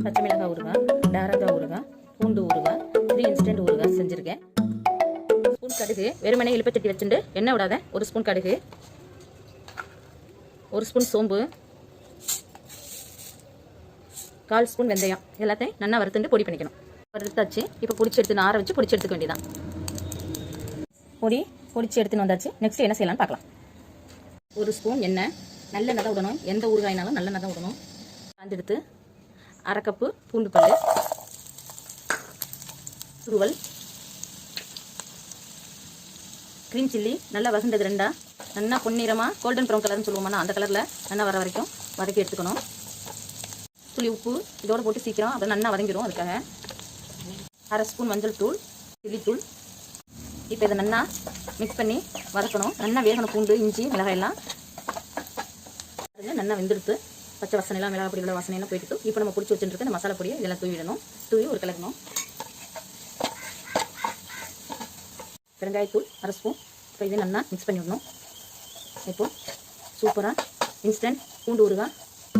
பச்சை மிளகாய் ஊறுகாய், டாரங்காய் ஊறுகாய், பூண்டு ஊறுகாய், 3 இன்ஸ்டன்ட் ஊறுகாய் செஞ்சுருக்கேன். ஸ்பூன் கடுகு வெறுமனே இழுப்பத்தட்டி வச்சுட்டு எண்ணெய் விடாத 1 ஸ்பூன் கடுகு, 1 ஸ்பூன் சோம்பு, 1/4 ஸ்பூன் வெந்தயம் எல்லாத்தையும் நல்லா வறுத்துட்டு பொடி பண்ணிக்கணும். வறுத்தாச்சு. இப்போ பொடிச்சு எடுத்து ஆற வச்சு பொடிச்சு எடுத்துக்க வேண்டியதான். பொடிச்சு எடுத்துன்னு வந்தாச்சு. நெக்ஸ்ட் என்ன செய்யலாம்னு பார்க்கலாம். 1 ஸ்பூன் எண்ணெய், நல்லெண்ணெய் தான் விடணும். எந்த ஊறுகாயினாலும் நல்லெண்ணெய் தான் விடணும். காஞ்சு எடுத்து 1/2 கப்பு பூண்டு பல், துருவல், க்ரீன் சில்லி நல்லா வசந்தது 2 நல்லா பொன்னிறமாக கோல்டன் ப்ரௌன் கலர்னு சொல்லுவோம்னா அந்த கலரில் நல்லா வர வரைக்கும் வதக்கி எடுத்துக்கணும். துளி உப்பு இதோடு போட்டு சீக்கிரம் அப்புறம் நல்லா வதங்கிடும். அதுக்காக 1/2 ஸ்பூன் மஞ்சள் தூள், சில்லித்தூள். இப்போ இதை நல்லா மிக்ஸ் பண்ணி வதக்கணும். நல்லா வேகணும். பூண்டு, இஞ்சி, மிளகாய் எல்லாம் நல்லா வெந்தெடுத்து பச்சை வாசனைலாம் மிளகாய் பொடியோட வாசனையெல்லாம் போயிட்டு இப்போ நம்ம பிடிச்சி வச்சுட்டு இந்த மசாலா பொடியை இதெல்லாம் தூவிடணும். தூவி ஒரு கலக்கணும். பெருங்காயத்தூள் 1/2 ஸ்பூன். இப்போ இதை நல்லா மிக்ஸ் பண்ணி விடணும். இப்போ சூப்பராக இன்ஸ்டன்ட் பூண்டு ஊறுகாய்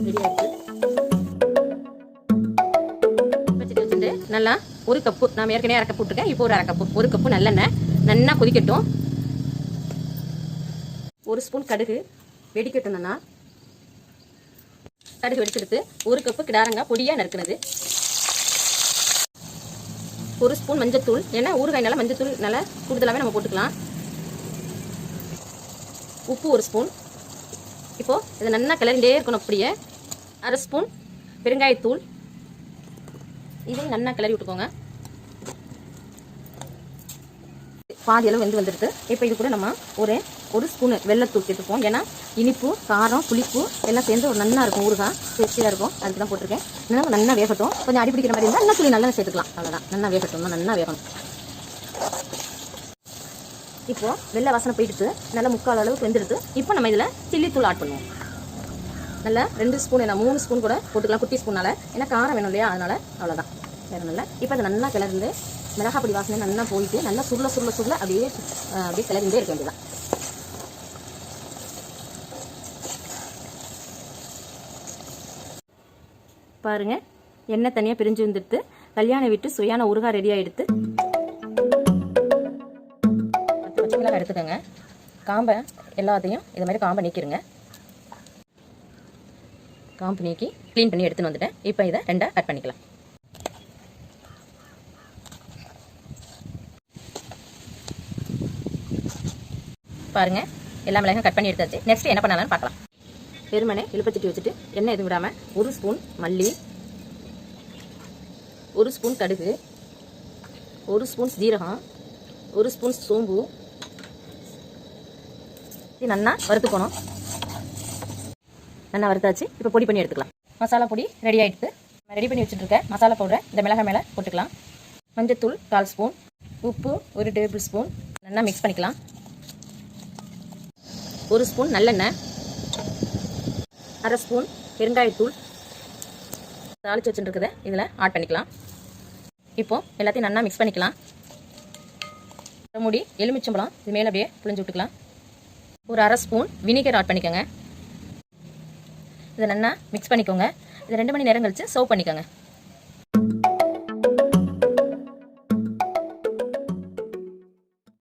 ரெடி ஆகிடுது. வச்சுட்டு வச்சுட்டு நல்லா 1 கப்பு, நான் ஏற்கனவே 1/2 கப்பு விட்டுருக்கேன். இப்போ ஒரு 1/2 கப்பு, 1 கப்பு நல்லெண்ணெய் நல்லா கொதிக்கட்டும். 1 ஸ்பூன் கடுகு வெடிக்கட்டும். நல்லா கடுகு வெடிச்செடுத்து 1 கப்பு கிடாரங்காய் பொடியாக நறுக்குனது, 1 ஸ்பூன் மஞ்சத்தூள். ஏன்னா ஊறுகாய்னால மஞ்சத்தூள் நல்லா கூடுதலாகவே நம்ம போட்டுக்கலாம். உப்பு 1 ஸ்பூன். இப்போது இதை நல்லா கிளறிண்டே இருக்கணும். அப்படியே 1/2 ஸ்பூன் பெருங்காயத்தூள். இதையும் நல்லா கிளறி விட்டுக்கோங்க. பாதி அளவு வெந்து வந்துடுது. இப்போ இது கூட நம்ம ஒரு ஸ்பூனு வெள்ளத்தூள் சேர்த்துப்போம். ஏன்னா இனிப்பு, காரம், புளிப்பு எல்லாம் சேர்ந்து ஒரு நல்லா இருக்கும். ஊறுகாய் டேஸ்டியாக இருக்கும். அதுக்கு தான் போட்டிருக்கேன். இன்னும் நல்லா வேகட்டும். கொஞ்சம் அடிப்பிடிக்கிற மாதிரி இருந்தால் நல்லா துளி நல்லா சேர்த்துக்கலாம். அவ்வளோதான். நல்லா வேகட்டும். நல்லா வேகணும். இப்போது வெள்ளை வாசனை போயிட்டு நல்லா 3/4 அளவுக்கு வெந்துடுது. இப்போ நம்ம இதில் சில்லித்தூள் ஆட் பண்ணுவோம். நல்லா 2 ஸ்பூன், நான் 3 ஸ்பூன் கூட போட்டுக்கலாம் குட்டி ஸ்பூனால். ஏன்னா காரம் வேணும் இல்லையா, அதனால் அவ்வளோதான். வேறு நல்லா. இப்போ அதை நல்லா கிளர்ந்து மிளகாய் பொடி வாசனை நல்லா போயிட்டு நல்லா சுருள அப்படியே கிளறிண்டே இருக்க வேண்டியதான். பாருங்க, எண்ணெய் தனியாக பிரிஞ்சு வந்துடுத்து. கல்யாண வீட்டு சுயான ஊறுகாய் ரெடி ஆகிடுத்து. 10 பச்சை மிளகாய் எடுத்துக்கோங்க. காம்பை எல்லாத்தையும் இது மாதிரி காம்பை நீக்கிடுங்க. காம்பு நீக்கி க்ளீன் பண்ணி எடுத்துன்னு வந்துட்டேன். இப்போ இதை 2 கட் பண்ணிக்கலாம். பாருங்கள், எல்லா மிளகாயும் கட் பண்ணி எடுத்தாச்சு. நெக்ஸ்ட் என்ன பண்ணலாம்னு பார்க்கலாம். வெறுமனே இழுப்பச்சட்டி வச்சுட்டு எண்ணெய் எதுவும் விடாமல் 1 ஸ்பூன் மல்லி, 1 ஸ்பூன் கடுகு, 1 ஸ்பூன் சீரகம், 1 ஸ்பூன் சோம்பு நல்லா வறுத்துக்கணும். நல்லா வறுத்தாச்சு. இப்போ பொடி பண்ணி எடுத்துக்கலாம். மசாலா பொடி ரெடி ஆகிடுது. நான் ரெடி பண்ணி வச்சுட்டு இருக்கேன் மசாலா பவுடரை இந்த மிளகாய் மேலே போட்டுக்கலாம். மஞ்சத்தூள் 1/4 ஸ்பூன், உப்பு 1 டேபிள் ஸ்பூன் நல்லா மிக்ஸ் பண்ணிக்கலாம். 1 ஸ்பூன் நல்லெண்ணெய், 1/2 ஸ்பூன் பெருங்காயத்தூள் தாளிச்சு வச்சுருக்குறத இதில் ஆட் பண்ணிக்கலாம். இப்போது எல்லாத்தையும் நல்லா மிக்ஸ் பண்ணிக்கலாம். மூடி எலுமிச்சம்பழம் இது மேலே அப்படியே புளிஞ்சு விட்டுக்கலாம். ஒரு 1/2 ஸ்பூன் வினிகர் ஆட் பண்ணிக்கோங்க. இதை நல்லா மிக்ஸ் பண்ணிக்கோங்க. இதை 2 மணி நேரம் கழித்து சர்வ் பண்ணிக்கோங்க.